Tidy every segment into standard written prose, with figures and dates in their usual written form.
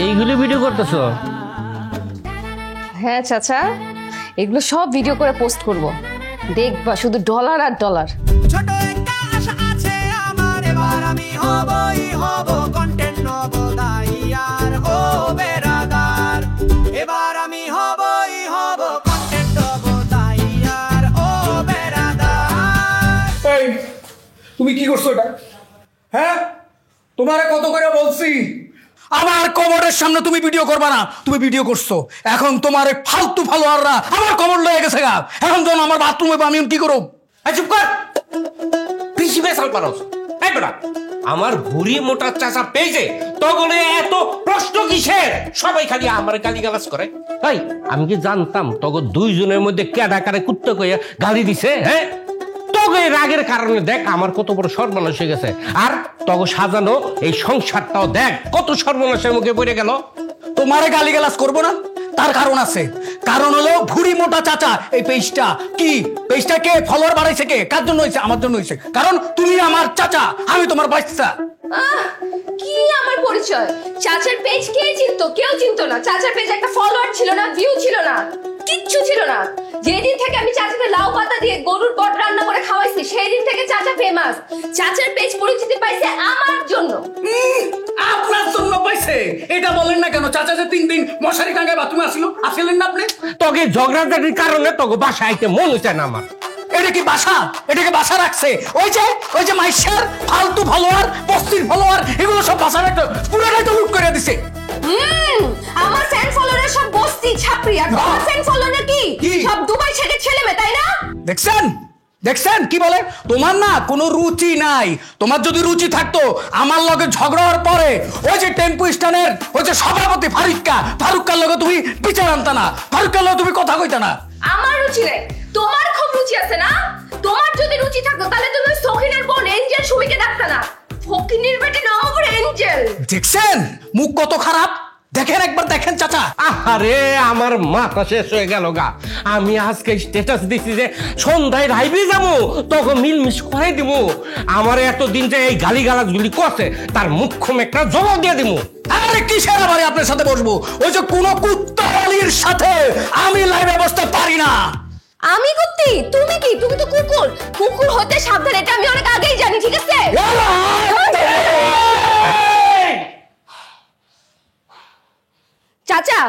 এইগুলো ভিডিও করতেছো? হ্যাঁ চাচা, এগুলো সব ভিডিও করে পোস্ট করব, দেখবা শুধু ডলার আর ডলার। ছোট একটা আশা আছে আমার, এবার আমি হবই হব কন্টেন্ট নবদাইয়ার ও বেরাদার, এবার আমি হবই হব কন্টেন্ট নবদাইয়ার ও বেরাদার। এই তুমি কি করছো এটা? হ্যাঁ, তোমারে কত করে বলছি আমার কবরের সামনে তুমি ভিডিও করবা না, তুমি ভিডিও করছো। এখন তোমার ফালতু ফলোয়াররা আমার কবর লয়ে গেছে গা। এখন যখন আমার বাথরুমে আমি কি করব? চুপ কর, প্রিন্সিপাল সাল পারস। এই বেটা, আমার ভুড়ি মোটা চাচা পেয়েছে তখন এত প্রশ্ন কিসের? সবাই খালি আমার গালিগালাজ করে। তাই আমি কি জানতাম তখন দুইজনের মধ্যে কেডা কারে কুত্তা কইয়া গালি দিছে? হ্যাঁ, তবে রাগের কারণে দেখ আমার কত বড় সর্বনাশ হয়ে গেছে। আর তখন সাজানো এই সংসারটাও দেখ কত সর্বনাশের মুখে পড়ে গেল। তোমারে গালিগালাজ করবো না, তার কারণ আছে। কারণ হলো ভুড়ি মোটা চাচা এই পেজটা কি, পেজটা কে ফলোয়ার বাড়াইছে, কে কার জন্য হয়েছে? আমার জন্য হয়েছে। কারণ তুমি আমার চাচা, আমি তোমার বাচ্চা। কি আমার পরিচয়? চাচার পেজ কে চিনতো? কেউ চিনতো না। চাচার পেজ একটা ফলোয়ার ছিল না, ভিউ ছিল না, কিচ্ছু ছিল না। যেদিন থেকে আমি চাচাকে লাউ পাতা দিয়ে গরুর পট রান্না করে খাওয়াইছি সেই দিন থেকে চাচা ফেমাস। চাচার পেজ পরিচিতি পাইছে আমার জন্য। আপনার জন্য পাইছে এটা বলেন না কেন? চাচা যে 3 দিন মশারি টাঙ্গায় বাথরুমে আসলেন না আপনি? তোকে ঝগড়াঝাটির কারণে তোকে বাসায় আইতে মন হচ্ছে না আমার। এটা কি বাসা? এটাকে বাসা রাখছে? ওই যে মাইশার ফালতু ফলোয়ার, বস্তির ফলোয়ার, এগুলো সব বাসা রাখতে পুরোটাই তো লুট করে দিছে। আমার ফ্যান ফলোয়ার সব বস্তি ছাপরি, আর তোমার ফ্যান ফলোয়ার কি সব দুবাই ছেড়ে ছেলে মেয়ে, তাই না? দেখছেন কি বলে? তোমার না কোনো রুচি নাই। তোমার যদি রুচি থাকতো আমার লগে ঝগড়া হওয়ার পরে ওই যে টেম্পু স্ট্যান্ডের ওই যে সভাপতি ফারুক্কার লগে তুমি বিচার আনতা না, ফারুক্কার লগে তুমি কথা কইতা না। আমার রুচি নেই, তোমার খুব রুচি আছে না? তোমার যদি রুচি থাকতো তাহলে তুমি সখিনের বোন এঞ্জেল সুমিকে ডাকতা না। ফকিনীর বেটি না ওর এঞ্জেল। দেখছেন মুখ কত খারাপ? দেখেন একবার, দেখেন চাচা। আরে আমার মাথা শেষ হয়ে গেল গা। আমি আজকে স্ট্যাটাস দিছি যে সন্ধ্যায় রাইবে যাবো, তখন মিলমিশ করে দিব। আমার এতদিন যে এই গালিগালাজ গুলি করছে তার মুখ্যম একটা জবাব দিয়ে দিব। আরে কিসের আবার আপনার সাথে বসবো? ওই যে কোনো কুত্তালির সাথে আমি লাইভে বসতে পারি না। আমি কুত্তি? তুমি কি? তুমি তো কুকুর। কুকুর হতে সাবধান, এটা আমি অনেক আগেই জানি, ঠিক আছে? চাচা,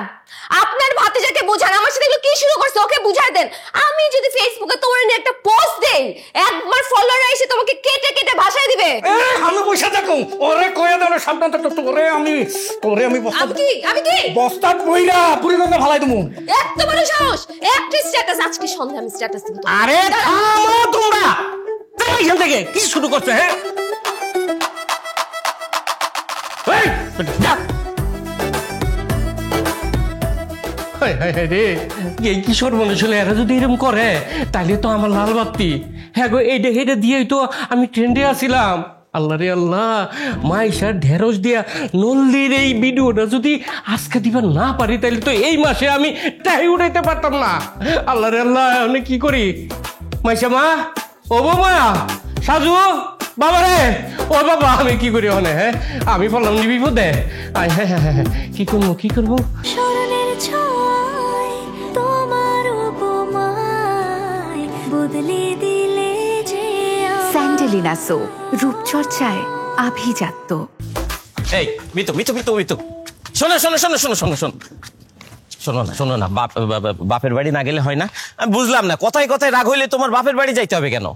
আপনার ভাতিজাকে বোঝান, আমার সাথে এগুলো কি শুরু করছে ওকে বুঝাই দেন। আমি যদি ফেসবুকে তোমার নিয়ে একটা পোস্ট দেই, একবার ফলোয়ার এসে তোমাকে কেটে কেটে ভাষায় দিবে। আমি পয়সা থাকো ওরে কয়ে দাও, সাবধান থাকতো। তোরে আমি বস্তাত বইরা পুরি করে ফালাই দেবো। এত বড় সাহস! একটা স্ট্যাটাস আজকে সন্ধ্যা আমি স্ট্যাটাস দিব। আরে থামো তোমরা, এখান থেকে কি শুরু করছো? হ্যাঁ, এই কিশোর মনুষ্য এরা যদি এরকম করে তাহলে তো আমার লাল বাতি। হ্যাঁ গো, এইটা দিয়েই তো আমি ট্রেন্ডে আসিলাম। আল্লাহ রে আল্লাহ, মাইশার ঢেঁড়স দিয়া নল্লির এই ভিডিওটা যদি আজকে দিবার না পারি তাহলে তো এই মাসে আমি টাই উঠাইতে পারতাম না। আল্লাহ রে আল্লাহ, আমি কি করি? মাইশা মা, ও বাবা, সাজু বাবা রে, ও বাবা, আমি কি করি? ওখানে হ্যাঁ আমি বললাম নি বিপদে। হ্যাঁ হ্যাঁ হ্যাঁ, কি করবো? স্মরণের ছয় তোমার উপমায় বদলে দিলে যে স্যান্ডেলিনা সো, রূপচর্চায় আভিজাত্য। এই মিতু মিতু মিতু মিতু, শোনো শোনো শোনো শোনো শোনো শোনো শোনো না, বাপের বাড়ি না গেলে হয় না? আমি বুঝলাম না, কথায় কথায় রাগ হইলে তোমার বাপের বাড়ি যাইতে হবে কেন?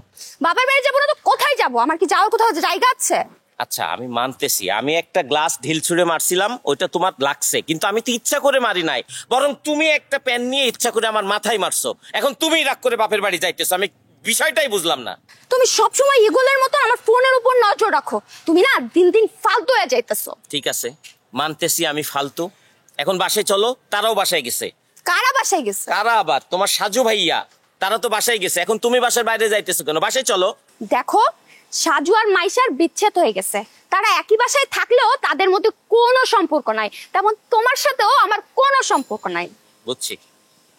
বাপের বাড়ি যাবো না তো কোথায় যাবো? আমার কি যাওয়ার কোথাও জায়গা আছে? আচ্ছা আমি মানতেছি, আমি একটা গ্লাস ঢিল ছুঁড়ে মারছিলাম, ওইটা তোমার লাগছে, কিন্তু আমি তো ইচ্ছা করে মারি নাই, বরং তুমি একটা পেন নিয়ে ইচ্ছা করে আমার মাথায় মারছো। এখন তুমি রাগ করে বাপের বাড়ি যাইতেছো, আমি বিষয়টাই বুঝলাম না। তুমি সবসময় ইগলের মতো আমার ফোনের উপর নজর রাখো। তুমি না দিন দিন ফালতু হয়ে যাইতেছো। ঠিক আছে, মানতেছি আমি ফালতু। এখন বাসায় চলো। তারাও বাসায় গেছে। কারা বাসায় গেছে? কারা আবার? তোমার সাজু ভাইয়া, তারা তো বাসায় গেছে। এখন তুমি বাসার বাইরে যাইতেছো কেন? বাসায় চলো। দেখো, সাজু আর মাইশার বিচ্ছেদ হয়ে গেছে। তারা একই বাসায় থাকলেও তাদের মধ্যে কোনো সম্পর্ক নাই, তেমন তোমার সাথেও আমার কোনো সম্পর্ক নাই। বুঝছি,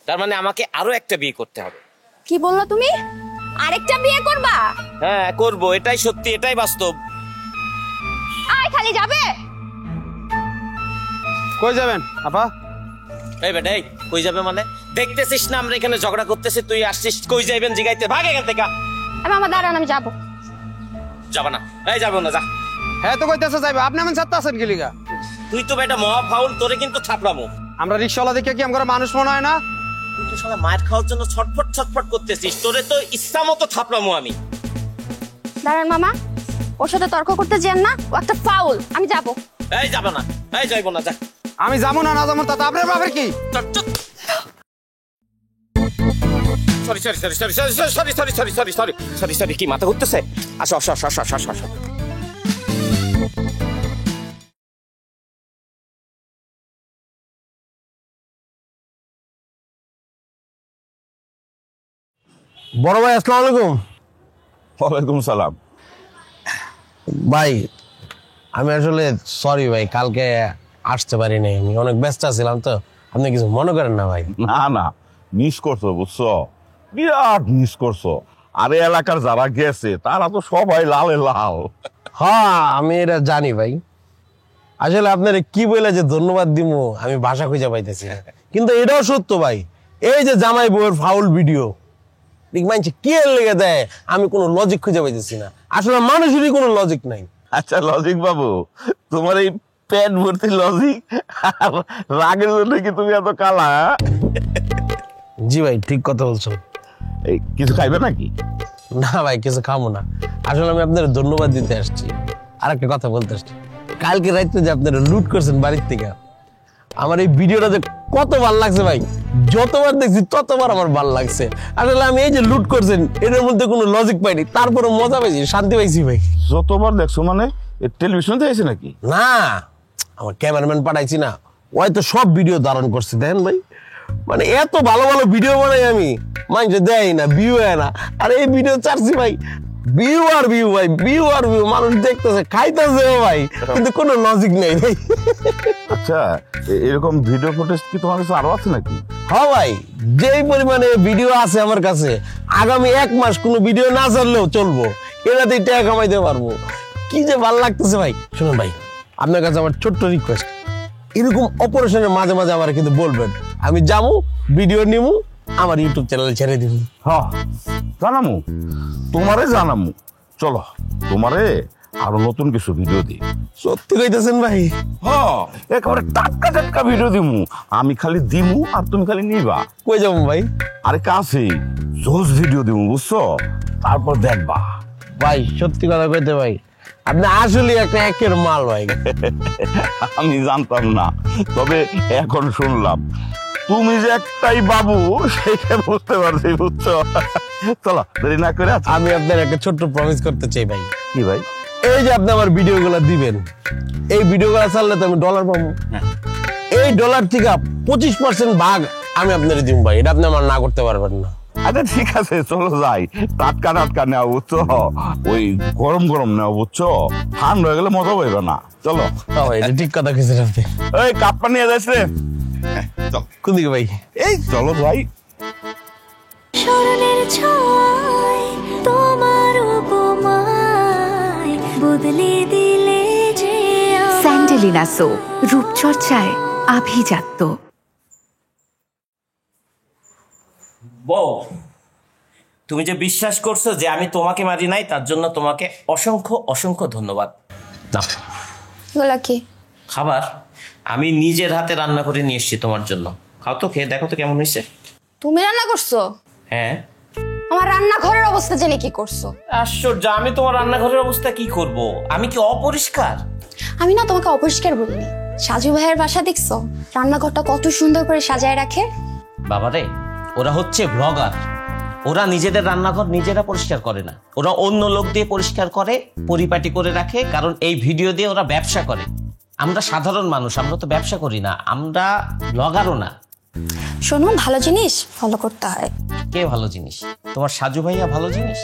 তার মানে আমাকে আরো একটা বিয়ে করতে হবে। কি বললো তুমি? আরেকটা বিয়ে করবা? হ্যাঁ করবো, এটাই সত্যি, এটাই বাস্তব। আয়, খালি যাবে? কই যাবেন আপা? এই বেটা এই কই যাবে মানে? দেখতেছিস না আমরা এখানে ঝগড়া করতেছি, তুই আসছিস কই যাইবেন জিগাইতে? ভাগ এখান থেকে। মামা দাঁড়ান, আমি যাবো। যাবা না? এই যাবো না, যা। হ্যাঁ তো কইতেছে যাইবে, আপনি এমন ছাত্র আছেন কি লিগা? তুই তো বেটা মহা ফাউল, তোরে কিন্তু থাপড়ামু। আমরা রিক্সাওয়ালা দেখে কি আমরা মানুষ মনে হয় না? তুই তো শালা মায়ের খাওয়ার জন্য ছটফট ছটফট করতেছিস, তোরে তো ইচ্ছা মতো থাপড়ামু আমি। দাঁড়ান মামা, ওর সাথে তর্ক করতে যেন না, ও একটা ফাউল। আমি যাবো। এই যাবা না, এই যাইবো না, যা। আমি যাবো না, না যাবো তাতে আপনার বাপের কি? Sorry sorry sorry sorry sorry sorry sorry sorry sorry sorry sorry sorry কি মাথা ঘুরতেছে? আসো আসো আসো আসো আসো আসো। বড় ভাই আসসালামু আলাইকুম। ওয়ালাইকুম সালাম। ভাই আমি আসলে সরি ভাই, কালকে আসতে পারি নাই, আমি অনেক ব্যস্ত ছিলাম তো, আপনি কিছু মনে করেন না ভাই। না না, মিস করছো বুঝছো, বিরাট মিস করছো। আরে এলাকার যারা গেছে তারা তো সবাই লালে লাল। হ্যাঁ আমি এটা জানি ভাই, আসলে আপনার কি বলে যে ধন্যবাদ দিব আমি ভাষা খুঁজে পাইতেছি না। কিন্তু এটাও সত্য ভাই, এই যে জামাই বউয়ের ফাউল ভিডিও মানছে কি এর লেগে দেয়, আমি কোনো লজিক খুঁজে পাইতেছি না। আসলে মানুষেরই কোনো লজিক নাই। আচ্ছা লজিক বাবু, তোমার এই পেট ভর্তি লজিক আর রাগের জন্য কি তুমি এত কালা? জি ভাই ঠিক কথা বলছো। এই কিছু খাইবে নাকি? না ভাই কিছু খাবো না, আসলে আমি আপনার ধন্যবাদ দিতে আসছি। আর একটা কথা বলতে আসছি, কালকে রাত্রে যে আপনারা লুট করছেন বাড়ির থেকে, আমার এই ভিডিওটা যে কত ভালো লাগছে ভাই, যতবার দেখছি ততবার আমার ভালো লাগছে। আসলে আমি এই যে লুট করছেন এটার মধ্যে কোনো লজিক পাইনি, তারপরে মজা পাইছি, শান্তি পাইছি ভাই। যতবার দেখছো মানে টেলিভিশন থেকে নাকি? না আমার ক্যামেরাম্যান পাঠাইছি না, ওই তো সব ভিডিও ধারণ করছে। দেখেন ভাই মানে এত ভালো ভালো ভিডিও বানাই আমি, মানুষে দেয় না, ভিউ হয় না, আর এই ভিডিও ছাড়ছি ভাই ভিউ আর ভিউ ভাই, ভিউ আর ভিউ, মানুষ দেখতেছে খাইতেছে ভাই, কিন্তু কোনো লজিক নেই ভাই। আচ্ছা এরকম ভিডিও ফুটেজ কি তোমার কাছে আরো আছে নাকি? হ্যাঁ ভাই, যেই পরিমাণে ভিডিও আছে আমার কাছে, আগামী 1 মাস কোনো ভিডিও না ছাড়লেও চলবো, এটাতেই টাকা কামাইতে পারবো। কি যে ভালো লাগতেছে ভাই। শুনুন ভাই, আপনার কাছে আমার ছোট্ট রিকোয়েস্ট, এরকম অপারেশনের মাঝে মাঝে আমার কিন্তু বলবেন, আমি যাবো ভিডিও নিমু, আমার ইউটিউব চ্যানেলে ছেড়ে দিব। হ্যাঁ জানামু, তোমারে জানামু। চলো তোমারে আরো নতুন কিছু ভিডিও দিই। সত্যি কইতেছেন ভাই? হ্যাঁ একেবারে টাটকা টাটকা ভিডিও দিমু, আমি খালি দিমু আর তুমি খালি নিবা। কই যাবো ভাই? আরে কাছে জোস ভিডিও দিমু বুঝছো, তারপর দেখবা। ভাই সত্যি কথা কইতে ভাই, আপনি আসলে একটা একের মাল ভাই। আমি জানতাম না, তবে এখন শুনলাম তুমি যে একটাই বাবু সেটা বুঝতে পারছি বুঝছো। চলো দেরি না করে আমি আপনার একটা ছোট্ট প্রমিস করতে চাই ভাই। কি ভাই? এই যে আপনি আমার ভিডিওগুলো দিবেন, এই ভিডিওগুলো ছাড়লে তো আমি ডলার পাবো, এই ডলার থেকে 25% ভাগ আমি আপনার দিব ভাই, এটা আপনি আমার না করতে পারবেন না। আচ্ছা ঠিক আছে চলো যাই, টাটকা টাটকা নেওয়া বুঝছো, ওই গরম গরম নেওয়া বুঝছো, ঠান্ডা হয়ে গেলে মজা পাইবে না। চলো ভাই এটা ঠিক কথা কইছেন আপনি। এই কাপটা নিয়ে যাস রে। কোন দিকে ভাই? এই চলো ভাই। স্মরণের ছয় তোমার উপমায় বদলে দিলে যে স্যান্ডেলিনা সো, রূপচর্চায় আভিজাত্য। বউ, তুমি যে বিশ্বাস করছো যে আমি তোমাকে মারি নাই, তার জন্য তোমাকে অসংখ্য অসংখ্য ধন্যবাদ। না এগুলা কি খাবার আমি নিজের হাতে রান্না করে নিয়ে এসেছি তোমার জন্য, খাও তো, খেয়ে দেখো তো কেমন হয়েছে। তুমি রান্না করছো? হ্যাঁ। আমার রান্নাঘরের অবস্থা জেনে কি করছো? আশ্চর্য, আমি তোমার রান্নাঘরের অবস্থা কি করব? আমি কি অপরিষ্কার? আমি না তোমাকে অপরিষ্কার বলিনি। সাজু ভাইয়ের বাসা দেখছো, রান্নাঘরটা কত সুন্দর করে সাজায় রাখে। বাবারে, ওরা হচ্ছে ব্লগার, ওরা নিজেদের রান্নাঘর নিজেরা পরিষ্কার করে না, ওরা অন্য লোক দিয়ে পরিষ্কার করে, পরিপাটি করে রাখে, কারণ এই ভিডিও দিয়ে ওরা ব্যবসা করে। আমরা সাধারণ মানুষ, আমরা তো ব্যবসা করি না, আমরা ব্লগারও না। শোনো, ভালো জিনিস ফলো করতে হয়। কে ভালো জিনিস? তোমার সাজু ভাইয়া ভালো জিনিস?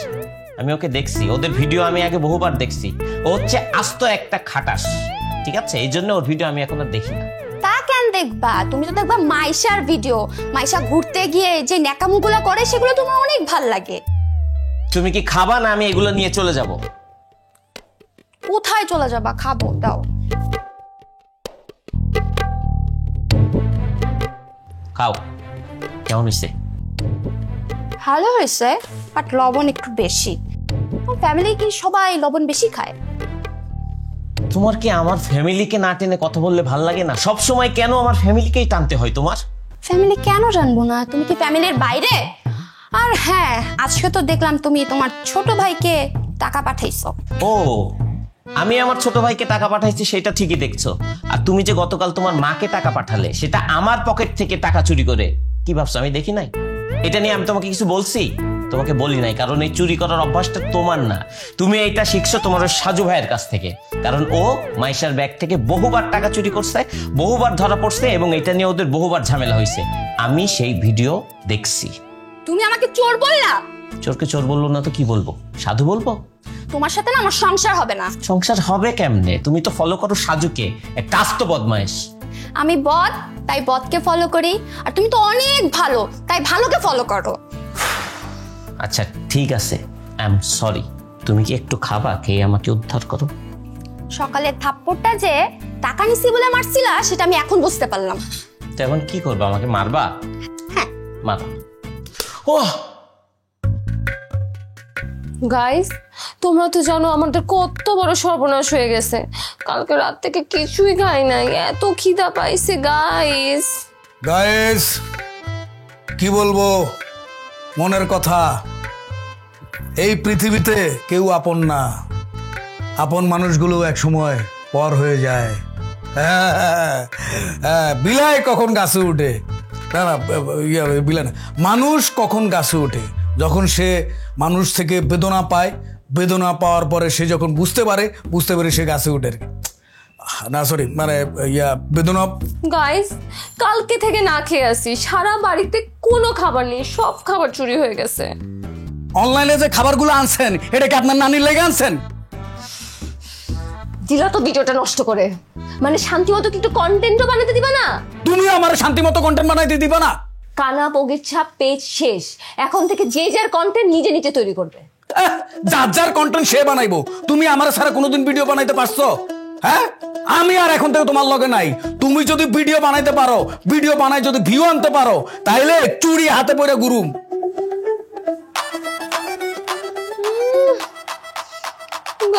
আমি ওকে দেখছি, ওদের ভিডিও আমি আগে বহুবার দেখছি। ও হচ্ছে আস্ত একটা খাটাস, ঠিক আছে? এই জন্য ওর ভিডিও আমি এখন আর দেখি না। তা কেন দেখবা? তুমি তো দেখবা মাইশার ভিডিও। মাইশা ঘুরতে গিয়ে যে ন্যাকামুগুলো করে সেগুলো তোমার অনেক ভাল লাগে। তুমি কি খাবা না আমি এগুলো নিয়ে চলে যাব? কোথায় চলে যাবা? খাবো, দাও। খাও। কেমন হয়েছে? ভালো হয়েছে, বাট লবণ একটু বেশি। ফ্যামিলি কি সবাই লবণ বেশি খায়? তোমার কি আমার ফ্যামিলিকে না টেনে কথা বললে ভাল লাগে না? সব সময় কেন আমার ফ্যামিলিকেই টানতে হয় তোমার? ফ্যামিলি কেন জানবো না? তুমি কি ফ্যামিলির বাইরে? আর হ্যাঁ, আজকে তো দেখলাম তুমি তোমার ছোট ভাইকে টাকা পাঠাইছো। ও, আমি আমার ছোট ভাইকে টাকা পাঠাইছি সেটা ঠিকই দেখছো। আর তুমি যে গতকাল তোমার মাকে টাকা পাঠালে সেটা আমার পকেট থেকে টাকা চুরি করে, কি ভাবছো আমি দেখি নাই? এটা নিয়ে আমি তোমাকে কিছু বলছি? তোমাকে বলি নাই, কারণ এই চুরি করার অভ্যাসটা তোমার না। তুমি এইটা শিখছো তোমার ওই সাজু ভাইয়ের কাছ থেকে, কারণ ও মাইশার ব্যাগ থেকে বহুবার টাকা চুরি করছে, বহুবার ধরা পড়ছে এবং এটা নিয়ে ওদের বহুবার ঝামেলা হয়েছে। আমি সেই ভিডিও দেখছি। তুমি আমাকে চোর বললা? চোরকে চোর বললো না তো কি বলবো? সাধু বলবো? তোমার সাথে না আমার সংসার হবে না। সংসার হবে কেমনে? তুমি তো ফলো করো সাজুকে, একটা আস্ত বদমাইশ। আমি বদ, তাই বদকে ফলো করি, আর তুমি তো অনেক ভালো, তাই ভালোকে ফলো করো। আচ্ছা ঠিক আছে, আই এম সরি। তুমি কি একটু খাবা? খেয়ে আমাকে উদ্ধার করো। সকালের থাপ্পড়টা যে টাকা নিছি বলে মারছিলা সেটা আমি এখন বুঝতে পারলাম। তো এখন কি করবা? আমাকে মারবা? হ্যাঁ, মারো। ও গাইস, তোমরা তো জানো আমাদের কত বড় সর্বনাশ হয়ে গেছে। কালকে রাত থেকে কিছুই খাই নাই, এত খিদা পাইছে গাইস। গাইস, কি বলবো, মনের কথা। এই পৃথিবীতে কেউ আপন না, আপন মানুষগুলো এক সময় পর হয়ে যায়। বিলাই কখন গাছে উঠে, না না বিলাই না, মানুষ কখন গাছে ওঠে? যখন সে মানুষ থেকে বেদনা পায়, বেদনা পাওয়ার পরে সে যখন বুঝতে পারে সে গাছে উঠে। না সরি, মানে বেদনা। গাইস, কালকে থেকে না খেয়ে আসি, সারা বাড়িতে কোনো খাবার নেই, সব খাবার চুরি হয়ে গেছে। অনলাইনে যে খাবারগুলো আনছেন এটা কি আপনার নানির লেগে আনছেন? দিলা তো ভিডিওটা নষ্ট করে, মানে শান্তি মতো একটু কন্টেন্টও বানাতে দিবা না? তুমি আমার শান্তি মতো কন্টেন্ট বানাইতে দিবা না? কানা বগিচা পেজ শেষ, এখন থেকে যে যার কন্টেন্ট নিজে নিজে তৈরি করবে। যার যার কন্টেন্ট সে বানাইবো। তুমি আমার ছাড়া কোনোদিন ভিডিও বানাইতে পারছো? হ্যাঁ, আমি আর এখন থেকে তোমার লগে নাই। তুমি যদি ভিডিও বানাইতে পারো, ভিডিও বানাই যদি ভিউ আনতে পারো, তাইলে চুরি হাতে পড়ে গুরুম।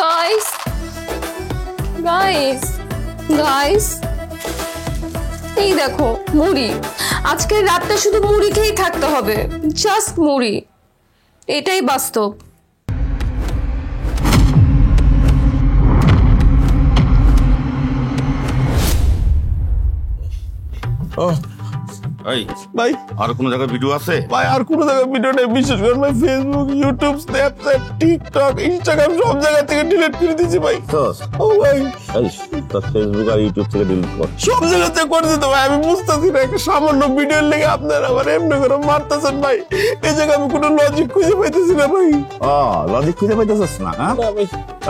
গাইস গাইস গাইস, এই দেখো মুড়ি। আজকের রাতটা শুধু মুড়ি খেয়েই থাকতে হবে, জাস্ট মুড়ি, এটাই বাস্তব। এই ভাই, আর কোন জায়গায় ভিডিও আছে ভাই? আর কোন জায়গায় ভিডিও নেই, বিশেষ করে ভাই Facebook, YouTube, Snapchat, TikTok, Instagram সব জায়গা থেকে ডিলিট করে দিয়েছি ভাই। ও ভাই, এই তো ফেসবুক আর ইউটিউব থেকে ডিলিট কর, সব জায়গা থেকে করে দিতে ভাই। আমি বুঝতেছি না, একটা সামান্য ভিডিওর লেগে আপনারা আবার এমনি করে মারতেছেন ভাই। এই জায়গায় আমি কোনো লজিক খুঁজে পাইতেছি না ভাই। লজিক খুঁজে পাইতেছিস না? হ্যাঁ ভাই,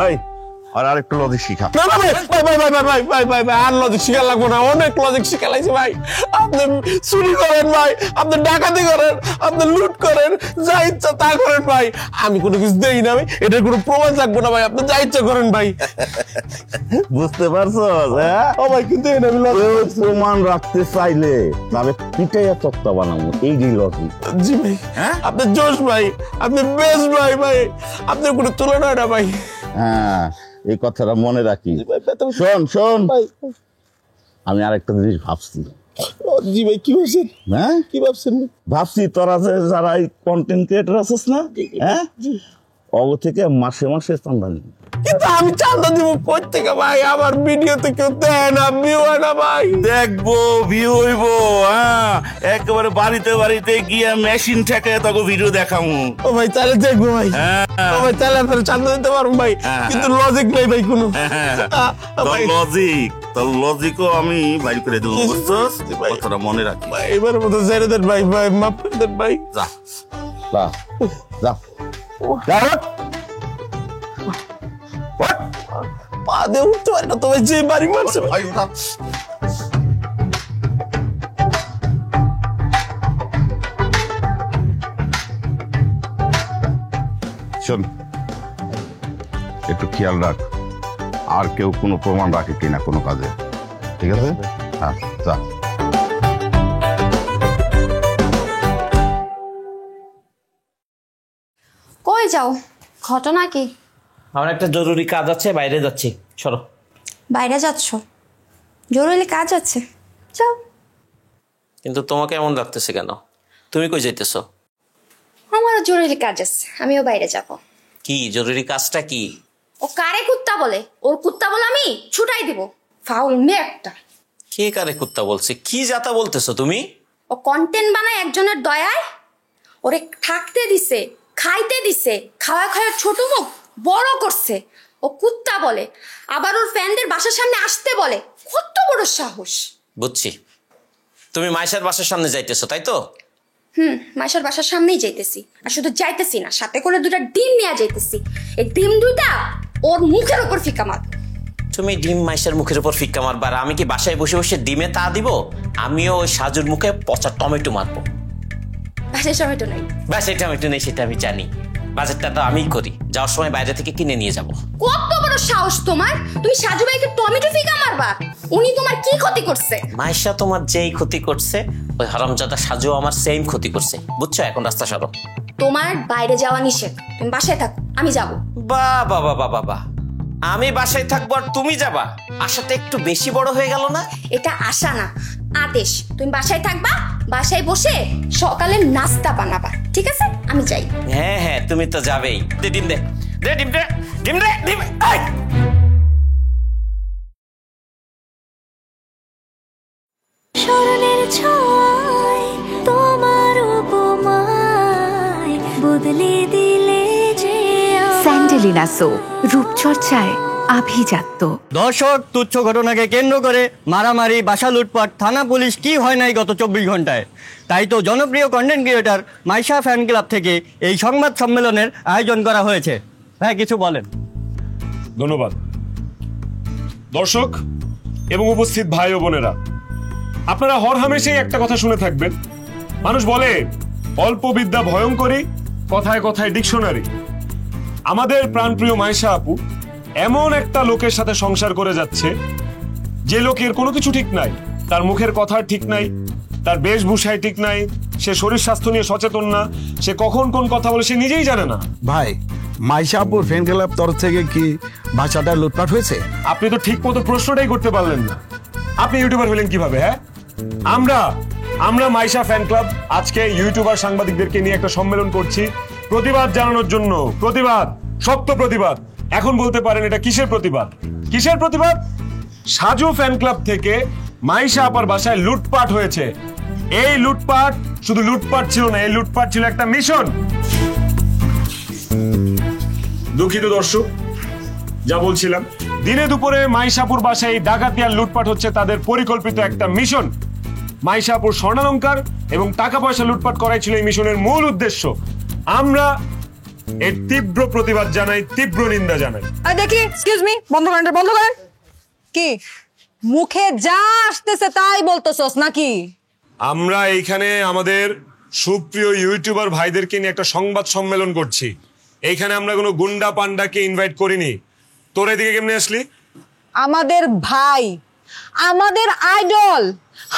এই আর আরেকটু লজিক শিখা। না না ভাই ভাই ভাই ভাই ভাই ভাই ভাই ভাই, আর লজিক শিখা লাগবো না, অনেক লজিক শিখা লাগছে ভাই। আপনি চুরি করেন ভাই, আপনি ডাকাতি করেন, আপনি লুট করেন, যা ইচ্ছা তা করেন ভাই। আমি কোনো কিছু দেই না ভাই, এটার কোনো প্রমাণ থাকবো না ভাই, আপনি যা ইচ্ছা করেন ভাই। বুঝতে পারছো? হ্যাঁ ও ভাই, কিন্তু আমি প্রমাণ রাখতে চাইলে তবে পিটাইয়া তক্তা বানাবো, এই যে লজিক। জি ভাই, আপনি জোশ ভাই, আপনি বেস্ট ভাই ভাই, আপনার কোনো তুলনা না ভাই। হ্যাঁ, এই কথাটা মনে রাখি। শোন শোন, আমি আরেকটা জিনিস ভাবছি। জি ভাই, কি ভাবছেন? হ্যাঁ, কি ভাবছেন? ভাবছি তোরা যে যারা এই কন্টেন্ট ক্রিয়েটর আছিস না, হ্যাঁ, অগ থেকে মাসে মাসে চাঁদা নিবি। কিন্তু আমি চাঁদা দিব কই থেকে ভাই? আমার ভিডিওতে কেউ দেয় না, ভিউ হয় না ভাই। দেখবো, ভিউ হইব। হ্যাঁ, একেবারে বাড়িতে বাড়িতে গিয়ে মেশিন ঠেকে তোকে ভিডিও দেখাবো। ও ভাই, তাহলে দেখবো ভাই। ও ভাই, তাহলে আপনার চাঁদা দিতে পারবো ভাই, কিন্তু লজিক নেই ভাই কোনো। তোর লজিকও আমি বাইর করে দেবো, বুঝছস? কথাটা মনে রাখি ভাই। এবার মতো ছেড়ে দেন ভাই, ভাই মাফ করে দেন ভাই। যা যা যা যা, পা দিয়ে উঠতে পারি না তো ভাই, যে বাড়ি মারছে ভাই। শোন, একটু খেয়াল রাখ, আর কেউ কোনো প্রমাণ রাখে কিনা কোনো কাজে, ঠিক আছে? হ্যাঁ, যা। কই যাও? ঘটনা কি? আমার একটা জরুরি কাজ আছে, বাইরে যাচ্ছি, সরো। বাইরে যাচ্ছ? জরুরি কাজ আছে, যাও। কিন্তু তোমাকে এমন লাগতেছে কেন? তুমি কই যাইতেছো? আমারও জরুরি কাজ আছে, আমিও বাইরে যাব। কি জরুরি কাজটা কি? ও কারে কুত্তা বলে? ওর কুত্তা বলে আমি ছুটাই দিব। ফাউল মেয়ে একটা। কে কারে কুত্তা বলছে? কি যাতা বলতেছো তুমি? ও কন্টেন্ট বানায় একজনের দয়ায়, ওরে থাকতে দিছে, খাইতে দিছে, খাওয়া খাওয়া ছোট মুখ বড় করছে। ও কুত্তা বলে, আবার ওর ফ্যানদের বাসার সামনে আসতে বলে। কত বড় সাহস! বুঝছি, তুমি মাইশার বাসার সামনে যাইতেছো, তাই তো? মাইশার বাসার সামনেই যাইতেছি। আর শুধু যাইতেছি না, সাথে করে 2টা ডিম নিয়ে যাইতেছি। এই ডিম 2টা ওর মুখের উপর ফিকা মার। তুমি ডিম মাইশার মুখের উপর ফিক্কা মারবা, আর আমি কি বাসায় বসে বসে ডিমে তা দিব? আমিও ওই সাজুর মুখে পচা টমেটো মারবো। বাসায় টমেটো নাই। বাসায় টমেটো নেই সেটা আমি জানি, বাজারটা তো আমিই করি, যাওয়ার সময় বাইরে থেকে কিনে নিয়ে যাব। কত বড় সাহস তোমার! তুমি সাজু ভাইকে টমেটো ফিকা মারবা? উনি তোমার কি ক্ষতি করছে? মাইশা তোমার যেই ক্ষতি করছে, ওই হারামজাদা সাজু আমার সেম ক্ষতি করছে, বুঝছো? এখন রাস্তা সরো। তোমার বাইরে যাওয়া নিষেধ, তুমি বাসায় থাকো, আমি যাব। বাহ বাবা বাবা বাবা, আমি বাসায় থাকবো আর তুমি যাবা? আশাটা একটু বেশি বড় হয়ে গেল না? এটা আশা না, আদেশ। তুমি বাসায় থাকবা, বাসায় বসে সকালে নাস্তা বানাবা, ঠিক আছে? আমি যাই। হ্যাঁ হ্যাঁ, তুমি তো যাবেই। দে ডিম, দে দে ডিম, দে ডিম, দে ডিম। স্মরণের ছোঁয়ায় তোমার উপমায় বদলে দিলে যে স্যান্ডেলিনা সো, রূপচর্চায় আভিজাত্য। দর্শক, তুচ্ছ ঘটনাকে কেন্দ্র করে মারামারি, বাসা লুটপাট, থানা পুলিশ কি হয় নাই গত 24 ঘন্টায়। তাই তো জনপ্রিয় content creator Maisha fan club থেকে এই সংবাদ সম্মেলনের আয়োজন করা হয়েছে। হ্যাঁ, কিছু বলেন। ধন্যবাদ। দর্শক এবং উপস্থিত ভাই ও বোনেরা, আপনারা হরহামেশাই একটা কথা শুনে থাকবেন, মানুষ বলে অল্প বিদ্যা ভয়ঙ্করী, কথায় কথায় ডিকশনারি। আমাদের প্রাণপ্রিয় মাইশা আপু এমন একটা লোকের সাথে সংসার করে যাচ্ছে, যে লোকের কোনো কিছু ঠিক নাই, তার মুখের কথা ঠিক নাই, তার বেশভূষায় ঠিক নাই, সে শরীর স্বাস্থ্য নিয়ে সচেতন না, সে কখন কোন কথা বলে সে নিজেই জানে না। ভাই, মাইশা আপুর ফ্যান ক্লাব তরফ থেকে কি বাসাটা লুটপাট হয়েছে? আপনি তো ঠিক মতো প্রশ্নটাই করতে পারলেন না। আপনি ইউটিউবার হলেন কিভাবে? হ্যাঁ, আমরা মাইশা ফ্যান ক্লাব আজকে ইউটিউবার সাংবাদিকদেরকে নিয়ে একটা সম্মেলন করছি প্রতিবাদ জানানোর জন্য। প্রতিবাদ, শক্ত প্রতিবাদ। এখন বলতে পারেন এটা কিসের প্রতিবাদ? কিসের প্রতিবাদ? সাজু ফ্যান ক্লাব থেকে মাইশা আপার বাসায় লুটপাট হয়েছে। এই লুটপাট শুধু লুটপাট ছিল না, এই লুটপাট ছিল একটা মিশন। দুঃখিত দর্শক, যা বলছিলাম, দিনে দুপুরে মাইশাপুর বাসায় ডাকাতি আর লুটপাট হচ্ছে তাদের পরিকল্পিত একটা মিশন। মাইশাপুর স্বর্ণালংকার এবং টাকা পয়সা লুটপাট করাই ছিল এই মিশনের মূল উদ্দেশ্য। আমরা এর তীব্র প্রতিবাদ জানাই, তীব্র নিন্দা জানাই। দেখি, এক্সকিউজ মি, বন্ধ করেন, বন্ধ করেন। কি মুখে যা আসতেছে তাই বলতেছস নাকি? আমরা এইখানে আমাদের সুপ্রিয় ইউটিউবার ভাইদেরকে নিয়ে একটা সংবাদ সম্মেলন করছি। এইখানে আমরা কোনো গুন্ডা পান্ডাকে ইনভাইট করিনি। তোর এদিকে কেমনে আসলি? আমাদের ভাই, আমাদের আইডল,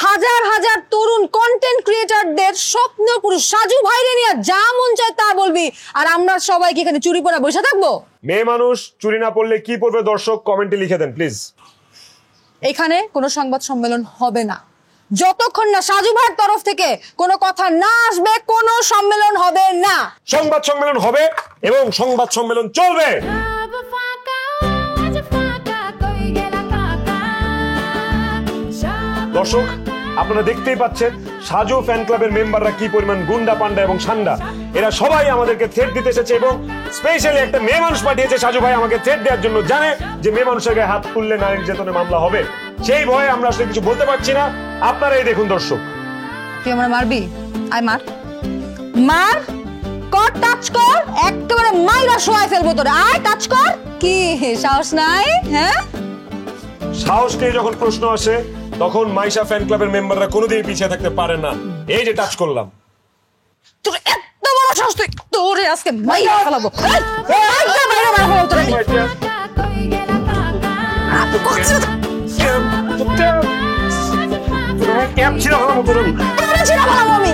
হাজার হাজার তরুণ কন্টেন্ট ক্রিয়েটরদের স্বপ্ন পুরুষ সাজু ভাইরে নিয়ে যা মন চায় তা বলবি, আর আমরা সবাই কি এখানে চুরি পরে বসে থাকবো? মেয়ে মানুষ চুরি না পড়লে কি পড়বে? দর্শক কমেন্টে লিখে দেন প্লিজ। এখানে কোনো সংবাদ সম্মেলন হবে না যতক্ষণ না সাজু ভাইয়ের তরফ থেকে কোনো কথা না আসবে, কোনো সম্মেলন হবে না। সংবাদ সম্মেলন হবে এবং সংবাদ সম্মেলন চলবে। দর্শক, আপনারা দেখতেই পাচ্ছেন সাজু ফ্যান ক্লাবের মেম্বাররা কি পরিমাণ গুন্ডা পান্ডা এবং সান্ডা। এরা সবাই আমাদেরকে থ্রেট দিতে এসেছে এবং স্পেশালি একটা মেয়ে মানুষ পাঠিয়েছে সাজু ভাই আমাকে থ্রেট দেওয়ার জন্য। জানে যে মেয়ে মানুষের গায়ে হাত তুললে নারী নির্যাতনের মামলা হবে, সেই ভয়ে আমরা আসলে কিছু বলতে পারছি না। আপনারাই দেখুন দর্শক। তুই আমরা মারবি? আয় মার, মার, কর, টাচ কর, একেবারে মাইরা শোয়ায় ফেলবো তোরে। আয় টাচ কর। কি সাহস নাই? হ্যাঁ, সাহস নিয়ে যখন প্রশ্ন আসে তখন মাইশা ফ্যান ক্লাবের মেম্বাররা কোনোদিনই পিছিয়ে থাকতে পারে না। এই যে টাচ করলাম, তোর এত বড় সাহস, তুই তোরে আজকে মাইরা ফেলাবো। মাইরা মারবো তোরে। আপু করছিস ক্যাপ ছিল আমার মতো। আমি